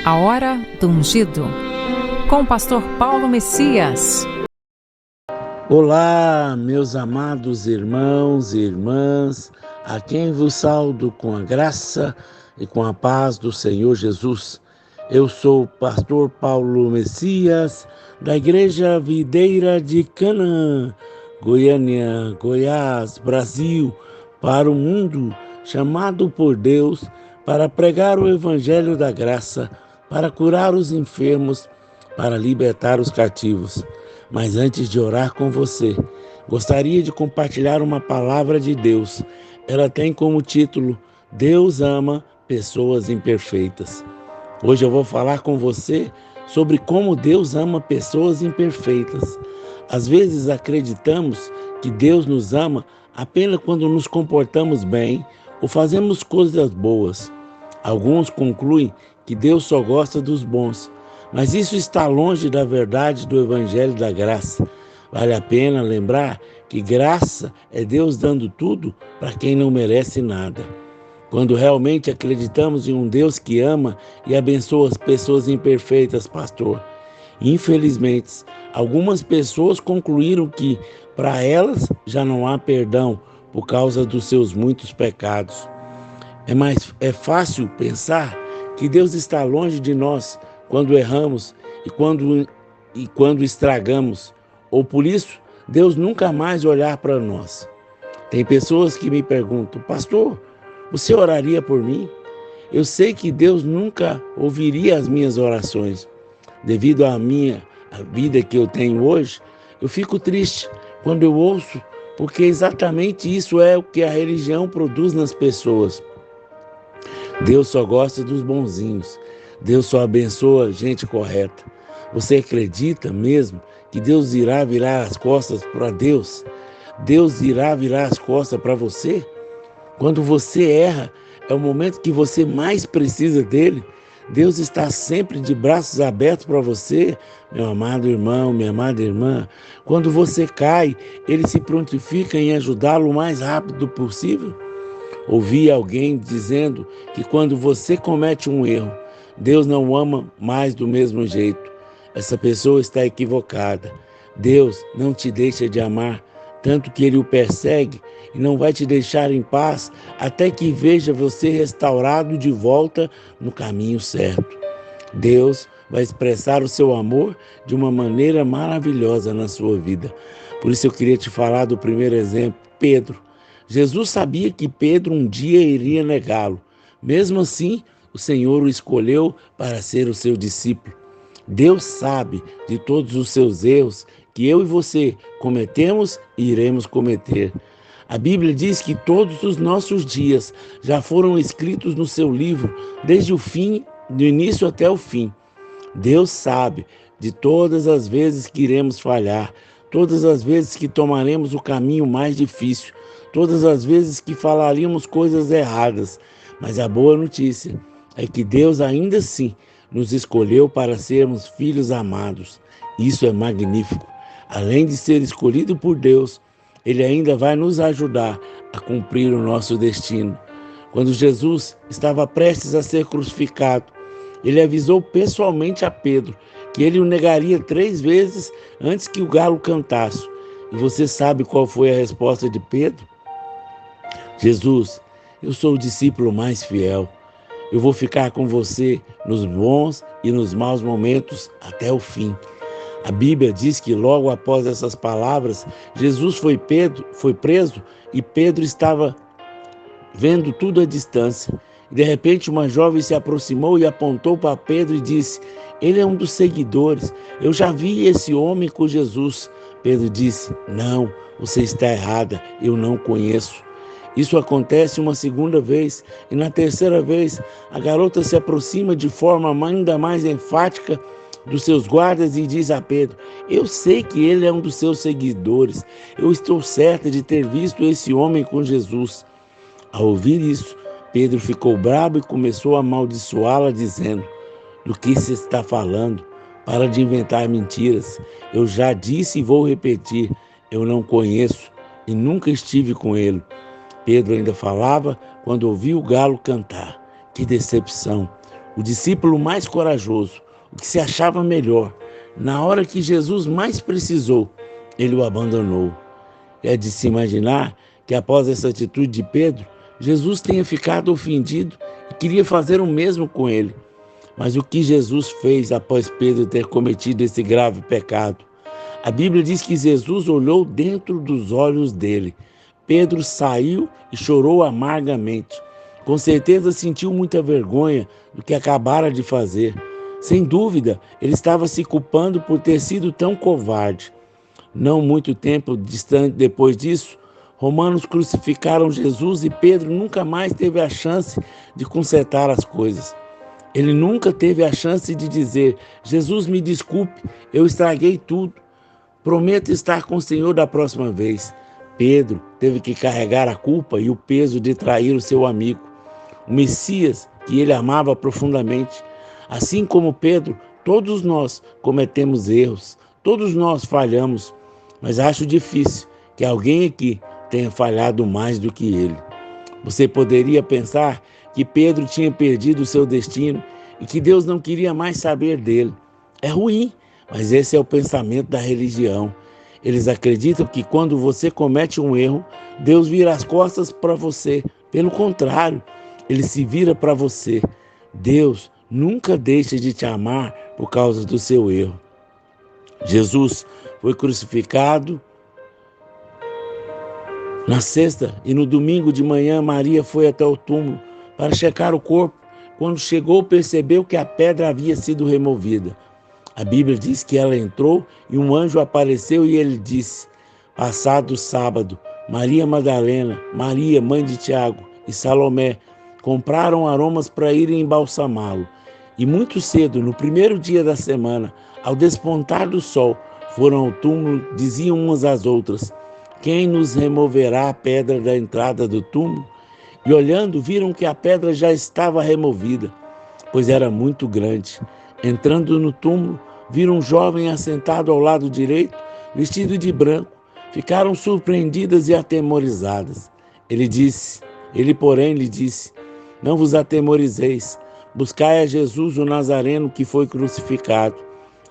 A Hora do Ungido, com o pastor Paulo Messias. Olá, meus amados irmãos e irmãs, a quem vos saúdo com a graça e com a paz do Senhor Jesus. Eu sou o pastor Paulo Messias, da Igreja Videira de Canaã, Goiânia, Goiás, Brasil, para o mundo, chamado por Deus para pregar o Evangelho da graça, para curar os enfermos, para libertar os cativos. Mas antes de orar com você, gostaria de compartilhar uma palavra de Deus. Ela tem como título: Deus ama pessoas imperfeitas. Hoje eu vou falar com você sobre como Deus ama pessoas imperfeitas. Às vezes acreditamos que Deus nos ama apenas quando nos comportamos bem ou fazemos coisas boas. Alguns concluem que Deus só gosta dos bons, mas isso está longe da verdade do Evangelho da Graça. Vale a pena lembrar que graça é Deus dando tudo para quem não merece nada. Quando realmente acreditamos em um Deus que ama e abençoa as pessoas imperfeitas, pastor, infelizmente, algumas pessoas concluíram que para elas já não há perdão por causa dos seus muitos pecados. É fácil pensar que Deus está longe de nós quando erramos e quando estragamos, ou por isso Deus nunca mais olhar para nós. Tem pessoas que me perguntam: pastor, você oraria por mim? Eu sei que Deus nunca ouviria as minhas orações. Devido à vida que eu tenho hoje, eu fico triste quando eu ouço, porque exatamente isso é o que a religião produz nas pessoas. Deus só gosta dos bonzinhos. Deus só abençoa gente correta. Você acredita mesmo que Deus irá virar as costas para Deus? Deus irá virar as costas para você? Quando você erra, é o momento que você mais precisa dele. Deus está sempre de braços abertos para você, meu amado irmão, minha amada irmã. Quando você cai, ele se prontifica em ajudá-lo o mais rápido possível. Ouvi alguém dizendo que quando você comete um erro, Deus não ama mais do mesmo jeito. Essa pessoa está equivocada. Deus não te deixa de amar, tanto que ele o persegue e não vai te deixar em paz até que veja você restaurado de volta no caminho certo. Deus vai expressar o seu amor de uma maneira maravilhosa na sua vida. Por isso eu queria te falar do primeiro exemplo, Pedro. Jesus sabia que Pedro um dia iria negá-lo. Mesmo assim, o Senhor o escolheu para ser o seu discípulo. Deus sabe de todos os seus erros que eu e você cometemos e iremos cometer. A Bíblia diz que todos os nossos dias já foram escritos no seu livro, desde o fim, do início até o fim. Deus sabe de todas as vezes que iremos falhar, todas as vezes que tomaremos o caminho mais difícil, todas as vezes que falaríamos coisas erradas. Mas a boa notícia é que Deus ainda assim nos escolheu para sermos filhos amados. Isso é magnífico. Além de ser escolhido por Deus, Ele ainda vai nos ajudar a cumprir o nosso destino. Quando Jesus estava prestes a ser crucificado, Ele avisou pessoalmente a Pedro que ele o negaria 3 vezes antes que o galo cantasse. E você sabe qual foi a resposta de Pedro? Jesus, eu sou o discípulo mais fiel. Eu vou ficar com você nos bons e nos maus momentos até o fim. A Bíblia diz que logo após essas palavras, Jesus foi preso e Pedro estava vendo tudo à distância. E de repente uma jovem se aproximou e apontou para Pedro e disse: ele é um dos seguidores. Eu já vi esse homem com Jesus. Pedro disse: não, você está errada, eu não conheço. Isso acontece uma segunda vez, e na terceira vez, a garota se aproxima de forma ainda mais enfática dos seus guardas e diz a Pedro: eu sei que ele é um dos seus seguidores, eu estou certa de ter visto esse homem com Jesus. Ao ouvir isso, Pedro ficou bravo e começou a amaldiçoá-la, dizendo: do que se está falando? Para de inventar mentiras. Eu já disse e vou repetir: eu não conheço e nunca estive com ele. Pedro ainda falava quando ouviu o galo cantar. Que decepção! o discípulo mais corajoso, o que se achava melhor. Na hora que Jesus mais precisou, ele o abandonou. É de se imaginar que após essa atitude de Pedro, Jesus tenha ficado ofendido e queria fazer o mesmo com ele. Mas o que Jesus fez após Pedro ter cometido esse grave pecado? A Bíblia diz que Jesus olhou dentro dos olhos dele. Pedro saiu e chorou amargamente. Com certeza sentiu muita vergonha do que acabara de fazer. Sem dúvida, ele estava se culpando por ter sido tão covarde. Não muito tempo distante depois disso, romanos crucificaram Jesus e Pedro nunca mais teve a chance de consertar as coisas. Ele nunca teve a chance de dizer: Jesus, me desculpe, eu estraguei tudo. Prometo estar com o Senhor da próxima vez. Pedro teve que carregar a culpa e o peso de trair o seu amigo, o Messias que ele amava profundamente. Assim como Pedro, todos nós cometemos erros, todos nós falhamos, mas acho difícil que alguém aqui tenha falhado mais do que ele. Você poderia pensar que Pedro tinha perdido o seu destino e que Deus não queria mais saber dele. É ruim, mas esse é o pensamento da religião. Eles acreditam que quando você comete um erro, Deus vira as costas para você. Pelo contrário, ele se vira para você. Deus nunca deixa de te amar por causa do seu erro. Jesus foi crucificado na sexta e no domingo de manhã Maria foi até o túmulo para checar o corpo. Quando chegou, percebeu que a pedra havia sido removida. A Bíblia diz que ela entrou e um anjo apareceu e ele disse: passado o sábado, Maria Madalena, Maria, mãe de Tiago e Salomé compraram aromas para irem embalsamá-lo. E muito cedo, no primeiro dia da semana, ao despontar do sol, foram ao túmulo, diziam umas às outras: quem nos removerá a pedra da entrada do túmulo? E olhando, viram que a pedra já estava removida, pois era muito grande. Entrando no túmulo, viram um jovem assentado ao lado direito, vestido de branco. Ficaram surpreendidas e atemorizadas. Ele, porém, lhe disse: não vos atemorizeis, buscai a Jesus o Nazareno que foi crucificado.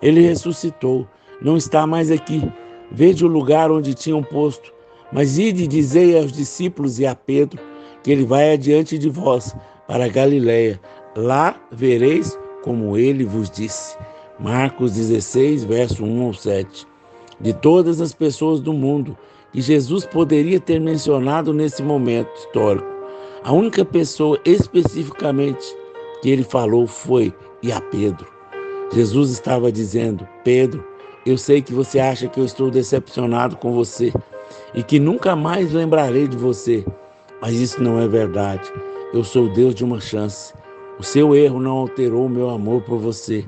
Ele ressuscitou, não está mais aqui. Vede o lugar onde tinham posto. Mas ide e dizei aos discípulos e a Pedro que ele vai adiante de vós para a Galiléia. Lá vereis como ele vos disse. Marcos 16, verso 1 ao 7. De todas as pessoas do mundo que Jesus poderia ter mencionado nesse momento histórico, a única pessoa especificamente que ele falou foi e a Pedro. Jesus estava dizendo: Pedro, eu sei que você acha que eu estou decepcionado com você e que nunca mais lembrarei de você, mas isso não é verdade. Eu sou o Deus de uma chance. O seu erro não alterou o meu amor por você.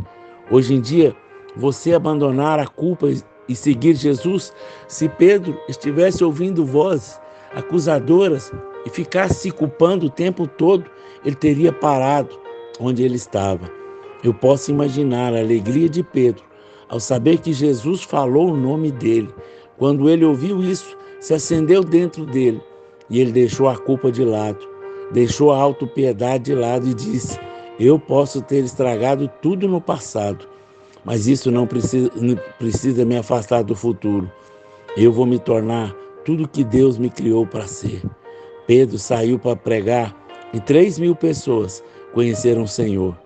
Hoje em dia, você abandonar a culpa e seguir Jesus, se Pedro estivesse ouvindo vozes acusadoras e ficasse se culpando o tempo todo, ele teria parado onde ele estava. Eu posso imaginar a alegria de Pedro ao saber que Jesus falou o nome dele. Quando ele ouviu isso, se acendeu dentro dele e ele deixou a culpa de lado, deixou a autopiedade de lado e disse: eu posso ter estragado tudo no passado, mas isso não precisa me afastar do futuro. Eu vou me tornar tudo que Deus me criou para ser. Pedro saiu para pregar e 3.000 pessoas conheceram o Senhor.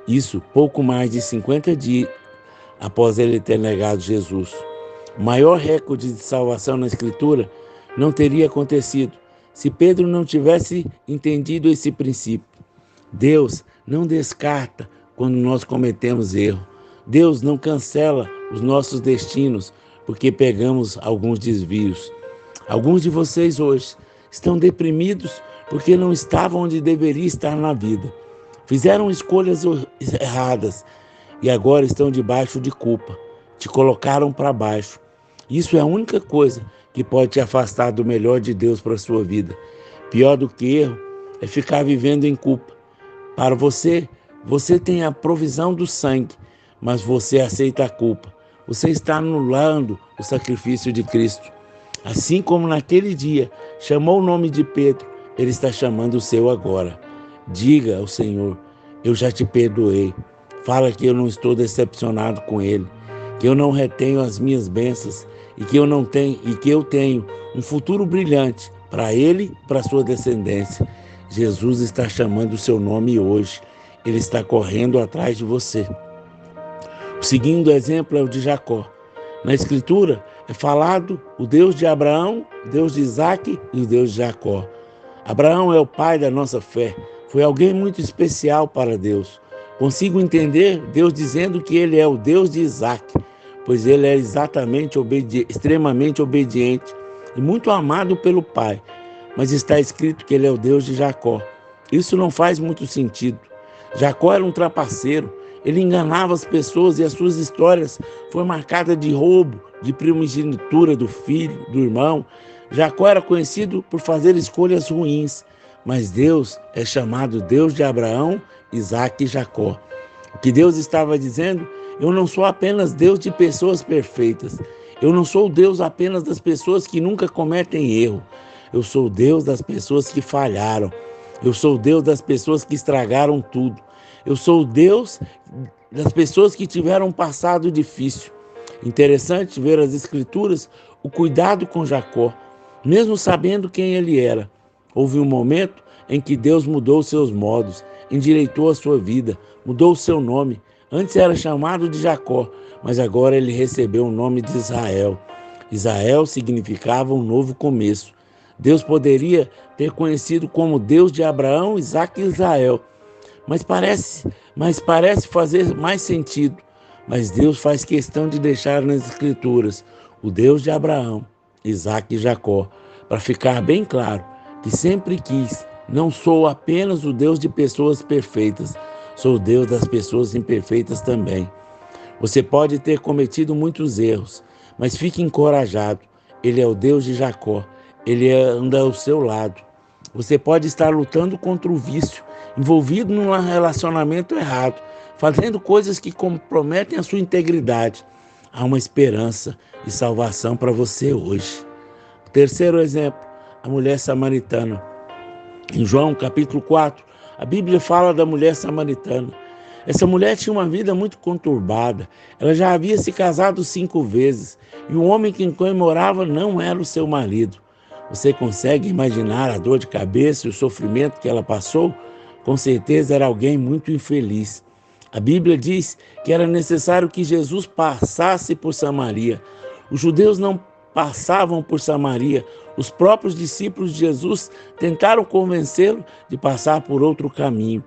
Isso pouco mais de 50 dias após ele ter negado Jesus. O maior recorde de salvação na Escritura não teria acontecido se Pedro não tivesse entendido esse princípio. Deus não descarta quando nós cometemos erro. Deus não cancela os nossos destinos porque pegamos alguns desvios. Alguns de vocês hoje estão deprimidos porque não estavam onde deveria estar na vida. Fizeram escolhas erradas e agora estão debaixo de culpa. Te colocaram para baixo. Isso é a única coisa que pode te afastar do melhor de Deus para a sua vida. Pior do que erro é ficar vivendo em culpa. Para você tem a provisão do sangue, mas você aceita a culpa. Você está anulando o sacrifício de Cristo. Assim como naquele dia chamou o nome de Pedro, ele está chamando o seu agora. Diga ao Senhor: eu já te perdoei. Fala que eu não estou decepcionado com ele, que eu não retenho as minhas bênçãos e que eu tenho um futuro brilhante para ele e para sua descendência. Jesus está chamando o seu nome hoje. Ele está correndo atrás de você. O segundo exemplo é o de Jacó. Na Escritura é falado o Deus de Abraão, o Deus de Isaac e o Deus de Jacó. Abraão é o pai da nossa fé. Foi alguém muito especial para Deus. Consigo entender Deus dizendo que ele é o Deus de Isaac, pois ele é extremamente obediente e muito amado pelo pai. Mas está escrito que ele é o Deus de Jacó. Isso não faz muito sentido. Jacó era um trapaceiro. Ele enganava as pessoas e as suas histórias foram marcadas de roubo, de primogenitura do filho, do irmão. Jacó era conhecido por fazer escolhas ruins, mas Deus é chamado Deus de Abraão, Isaac e Jacó. O que Deus estava dizendo? Eu não sou apenas Deus de pessoas perfeitas. Eu não sou Deus apenas das pessoas que nunca cometem erro. Eu sou Deus das pessoas que falharam. Eu sou Deus das pessoas que estragaram tudo. Eu sou Deus das pessoas que tiveram um passado difícil. Interessante ver as Escrituras, o cuidado com Jacó, mesmo sabendo quem ele era. Houve um momento em que Deus mudou seus modos, endireitou a sua vida, mudou o seu nome. Antes era chamado de Jacó, mas agora ele recebeu o nome de Israel. Israel significava um novo começo. Deus poderia ter conhecido como Deus de Abraão, Isaac e Israel, mas parece fazer mais sentido. Mas Deus faz questão de deixar nas Escrituras o Deus de Abraão, Isaac e Jacó, para ficar bem claro que sempre quis, não sou apenas o Deus de pessoas perfeitas, sou o Deus das pessoas imperfeitas também. Você pode ter cometido muitos erros, mas fique encorajado. Ele é o Deus de Jacó, ele anda ao seu lado. Você pode estar lutando contra o vício, envolvido num relacionamento errado, fazendo coisas que comprometem a sua integridade. Há uma esperança e salvação para você hoje. O terceiro exemplo, a mulher samaritana. Em João capítulo 4, a Bíblia fala da mulher samaritana. Essa mulher tinha uma vida muito conturbada. Ela já havia se casado 5 vezes e o homem com quem morava não era o seu marido. Você consegue imaginar a dor de cabeça e o sofrimento que ela passou? Com certeza era alguém muito infeliz. A Bíblia diz que era necessário que Jesus passasse por Samaria. Os judeus não passavam por Samaria. Os próprios discípulos de Jesus tentaram convencê-lo de passar por outro caminho,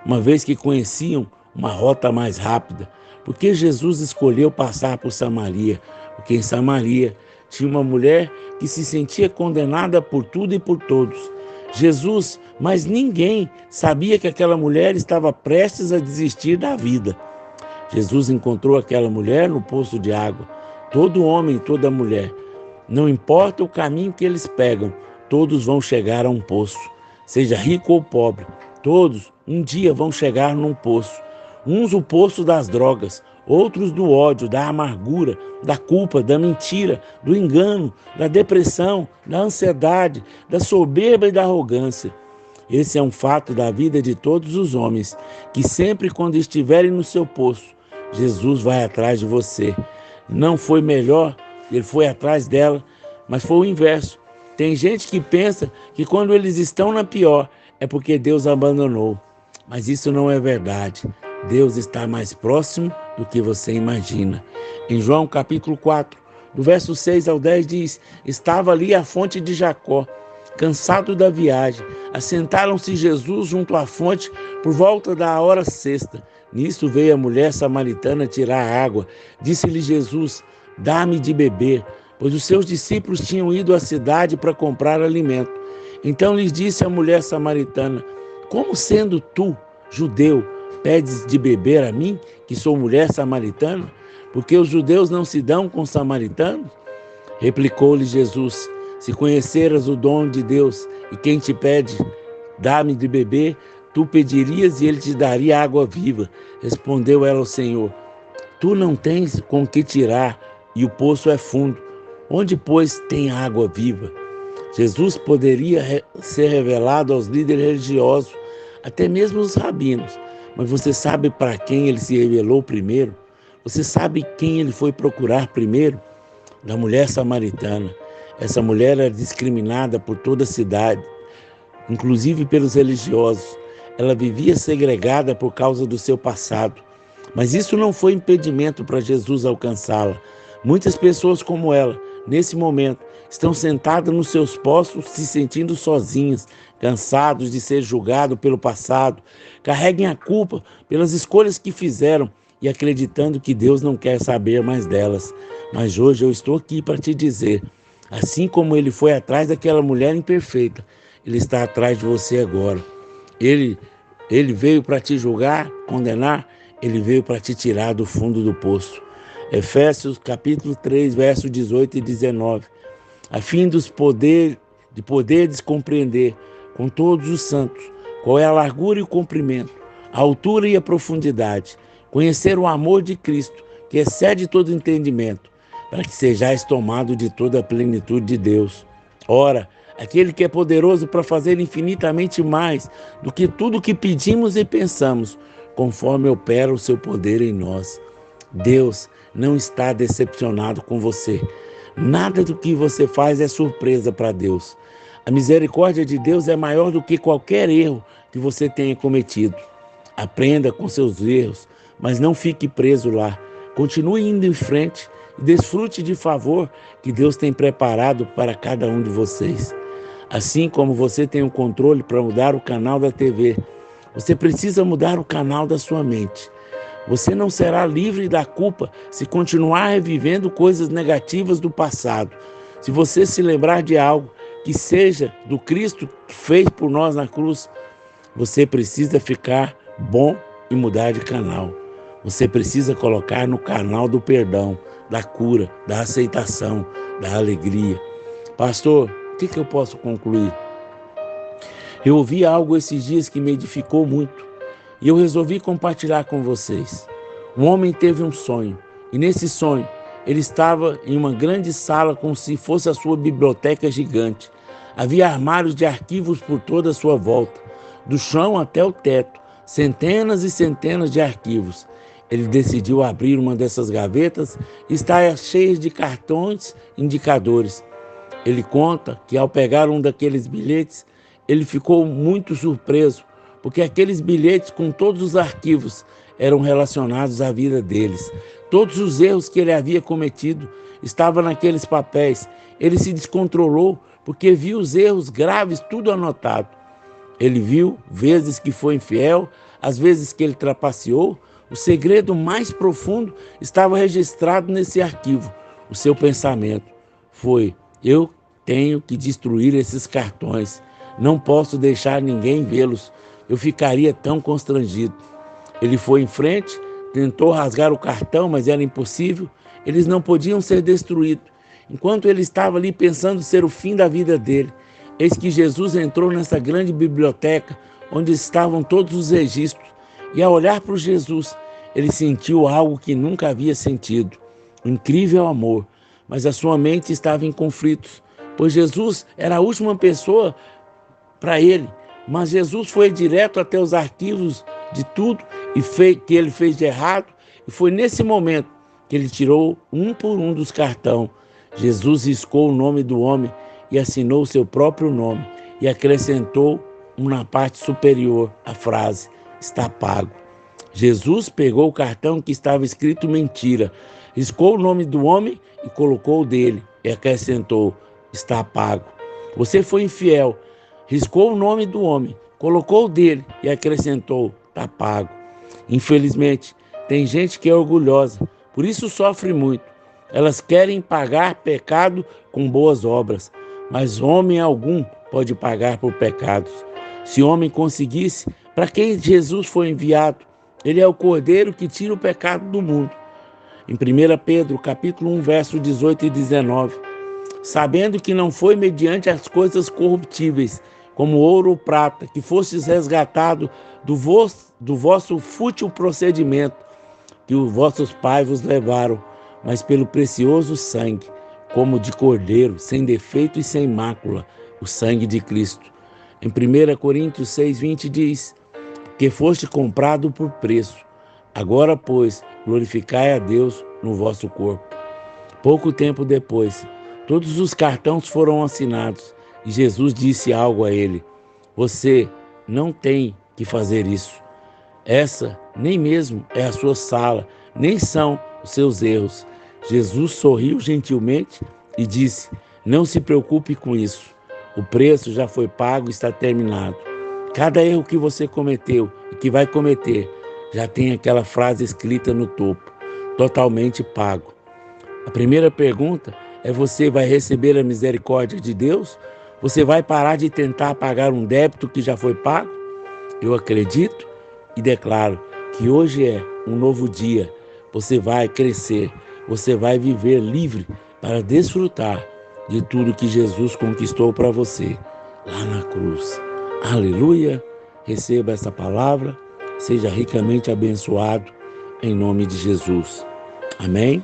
uma vez que conheciam uma rota mais rápida. Por que Jesus escolheu passar por Samaria? Porque em Samaria tinha uma mulher que se sentia condenada por tudo e por todos. Jesus, mas ninguém sabia que aquela mulher estava prestes a desistir da vida. Jesus encontrou aquela mulher no poço de água. Todo homem e toda mulher, não importa o caminho que eles pegam, todos vão chegar a um poço. Seja rico ou pobre, todos um dia vão chegar num poço. Uns o poço das drogas, outros do ódio, da amargura, da culpa, da mentira, do engano, da depressão, da ansiedade, da soberba e da arrogância. Esse é um fato da vida de todos os homens, que sempre quando estiverem no seu poço, Jesus vai atrás de você. Não foi melhor, ele foi atrás dela, mas foi o inverso. Tem gente que pensa que quando eles estão na pior, é porque Deus abandonou. Mas isso não é verdade. Deus está mais próximo do que você imagina. Em João capítulo 4, do verso 6 ao 10 diz: estava ali a fonte de Jacó, cansado da viagem. Assentaram-se Jesus junto à fonte por volta da hora sexta. Nisso veio a mulher samaritana tirar água. Disse-lhe Jesus: dá-me de beber, pois os seus discípulos tinham ido à cidade para comprar alimento. Então lhes disse a mulher samaritana: como sendo tu, judeu, pedes de beber a mim, que sou mulher samaritana? Porque os judeus não se dão com os samaritanos? Replicou-lhe Jesus: se conheceras o dom de Deus e quem te pede, dá-me de beber, tu pedirias e ele te daria água viva. Respondeu ela ao Senhor: tu não tens com que tirar e o poço é fundo. Onde, pois, tem água viva? Jesus poderia ser revelado aos líderes religiosos, até mesmo os rabinos, Mas você sabe para quem ele se revelou primeiro? Você sabe quem ele foi procurar primeiro? Da mulher samaritana. Essa mulher era discriminada por toda a cidade, inclusive pelos religiosos. Ela vivia segregada por causa do seu passado. Mas isso não foi impedimento para Jesus alcançá-la. Muitas pessoas como ela, nesse momento, estão sentadas nos seus postos se sentindo sozinhas, cansados de ser julgados pelo passado, carreguem a culpa pelas escolhas que fizeram e acreditando que Deus não quer saber mais delas. Mas hoje eu estou aqui para te dizer, assim como ele foi atrás daquela mulher imperfeita, ele está atrás de você agora. Ele veio para te julgar, condenar, ele veio para te tirar do fundo do poço. Efésios capítulo 3, versos 18 e 19. A fim de poderes compreender com todos os santos qual é a largura e o comprimento, a altura e a profundidade, conhecer o amor de Cristo, que excede todo entendimento, para que sejais tomados de toda a plenitude de Deus. Ora, aquele que é poderoso para fazer infinitamente mais do que tudo que pedimos e pensamos, conforme opera o seu poder em nós. Deus não está decepcionado com você. Nada do que você faz é surpresa para Deus. A misericórdia de Deus é maior do que qualquer erro que você tenha cometido. Aprenda com seus erros, mas não fique preso lá. Continue indo em frente e desfrute de favor que Deus tem preparado para cada um de vocês. Assim como você tem o controle para mudar o canal da TV, você precisa mudar o canal da sua mente. Você não será livre da culpa se continuar revivendo coisas negativas do passado. Se você se lembrar de algo que seja do Cristo que fez por nós na cruz, você precisa ficar bom e mudar de canal. Você precisa colocar no canal do perdão, da cura, da aceitação, da alegria. Pastor, o que eu posso concluir? Eu ouvi algo esses dias que me edificou muito e eu resolvi compartilhar com vocês. Um homem teve um sonho e nesse sonho ele estava em uma grande sala como se fosse a sua biblioteca gigante. Havia armários de arquivos por toda a sua volta, do chão até o teto, centenas e centenas de arquivos. Ele decidiu abrir uma dessas gavetas e está cheia de cartões indicadores. Ele conta que ao pegar um daqueles bilhetes, ele ficou muito surpreso, porque aqueles bilhetes com todos os arquivos eram relacionados à vida deles. Todos os erros que ele havia cometido estavam naqueles papéis. Ele se descontrolou porque viu os erros graves tudo anotado. Ele viu vezes que foi infiel, as vezes que ele trapaceou. O segredo mais profundo estava registrado nesse arquivo. O seu pensamento foi: eu tenho que destruir esses cartões. Não posso deixar ninguém vê-los. Eu ficaria tão constrangido. Ele foi em frente, tentou rasgar o cartão, mas era impossível. Eles não podiam ser destruídos. Enquanto ele estava ali pensando ser o fim da vida dele, eis que Jesus entrou nessa grande biblioteca, onde estavam todos os registros. E ao olhar para o Jesus, ele sentiu algo que nunca havia sentido. Um incrível amor. Mas a sua mente estava em conflitos, pois Jesus era a última pessoa para ele. Mas Jesus foi direto até os arquivos de tudo que ele fez de errado. E foi nesse momento que ele tirou um por um dos cartões. Jesus riscou o nome do homem e assinou o seu próprio nome. E acrescentou na parte superior a frase: está pago. Jesus pegou o cartão que estava escrito mentira, riscou o nome do homem e colocou o dele. E acrescentou: está pago. Você foi infiel, riscou o nome do homem, colocou o dele e acrescentou: está pago. Infelizmente, tem gente que é orgulhosa, por isso sofre muito. Elas querem pagar pecado com boas obras, mas homem algum pode pagar por pecados. Se homem conseguisse, para quem Jesus foi enviado? Ele é o Cordeiro que tira o pecado do mundo. Em 1 Pedro, capítulo 1, verso 18 e 19, sabendo que não foi mediante as coisas corruptíveis, como ouro ou prata, que fostes resgatado do vosso fútil procedimento, que os vossos pais vos levaram, mas pelo precioso sangue, como de cordeiro, sem defeito e sem mácula, o sangue de Cristo. Em 1 Coríntios 6:20 diz: que foste comprado por preço. Agora, pois, glorificai a Deus no vosso corpo. Pouco tempo depois, todos os cartões foram assinados e Jesus disse algo a ele: você não tem que fazer isso. Essa nem mesmo é a sua sala, nem são os seus erros. Jesus sorriu gentilmente e disse: não se preocupe com isso. O preço já foi pago e está terminado. Cada erro que você cometeu e que vai cometer já tem aquela frase escrita no topo: totalmente pago. A primeira pergunta é: você vai receber a misericórdia de Deus? Você vai parar de tentar pagar um débito que já foi pago? Eu acredito e declaro que hoje é um novo dia. Você vai crescer, você vai viver livre para desfrutar de tudo que Jesus conquistou para você lá na cruz. Aleluia! Receba essa palavra, seja ricamente abençoado em nome de Jesus. Amém?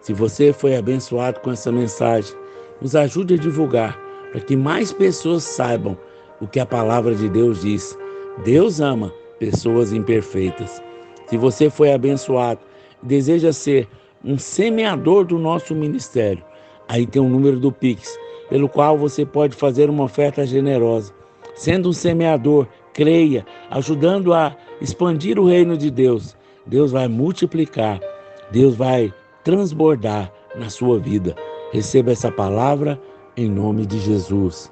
Se você foi abençoado com essa mensagem, nos ajude a divulgar para que mais pessoas saibam o que a palavra de Deus diz. Deus ama pessoas imperfeitas. Se você foi abençoado e deseja ser um semeador do nosso ministério, aí tem um número do Pix, pelo qual você pode fazer uma oferta generosa. Sendo um semeador, creia, ajudando a expandir o reino de Deus. Deus vai multiplicar, Deus vai transbordar na sua vida. Receba essa palavra em nome de Jesus.